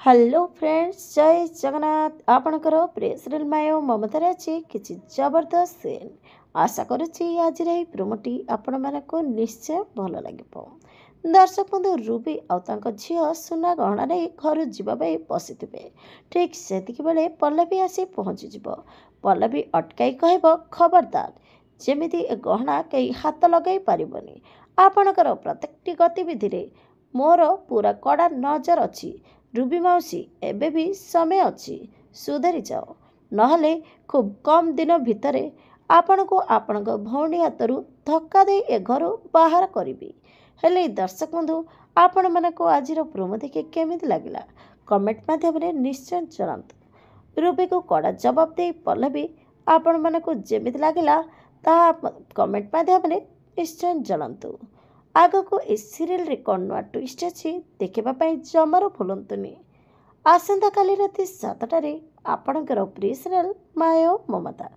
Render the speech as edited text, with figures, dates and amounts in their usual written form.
Hello friends, जय जगन्नाथ। आपणकर प्रिय सिरियल माया ममतार अच्छी किसी जबरदस्त सीन आशा करुच्ची आज प्रोमोटी आपण मानक निश्चय भल लगे। दर्शक बंधु रूबी आउ झील सुना गहना नहीं घर जावाई बसी ठीक से बेले पल्लवी आसी पहुँची। पल्लवी अटकाई कह खबरदार जमी गहना कहीं हाथ लगे पारबनी। आपणकर प्रत्येकटी गतिविधि मोर पूरा कड़ा नजर अच्छी। रूबी मौसी एबे भी समय अच्छी, सुधरी जाओ नहले खूब कम दिन भितर आपण को आपण भौणी हाथ धक्का दे ए घर बाहर करी। हेले दर्शक बंधु आपण मानक आज प्रोमो देखिए केमिति लगिला कमेंट माध्यम निश्चय जनातु। रूबी को कड़ा जवाब दे पल्लवी आपण मानक जेमिति लगिला ता कमेंट माध्यम निश्चय जनातु। आगको ए सीरियल रे कौन नुआ ट्विस्ट अच्छी देखा जमार भूलुनी। आसंता काली राति 7टारे आपणकर प्रिय सीरियल माया ममता।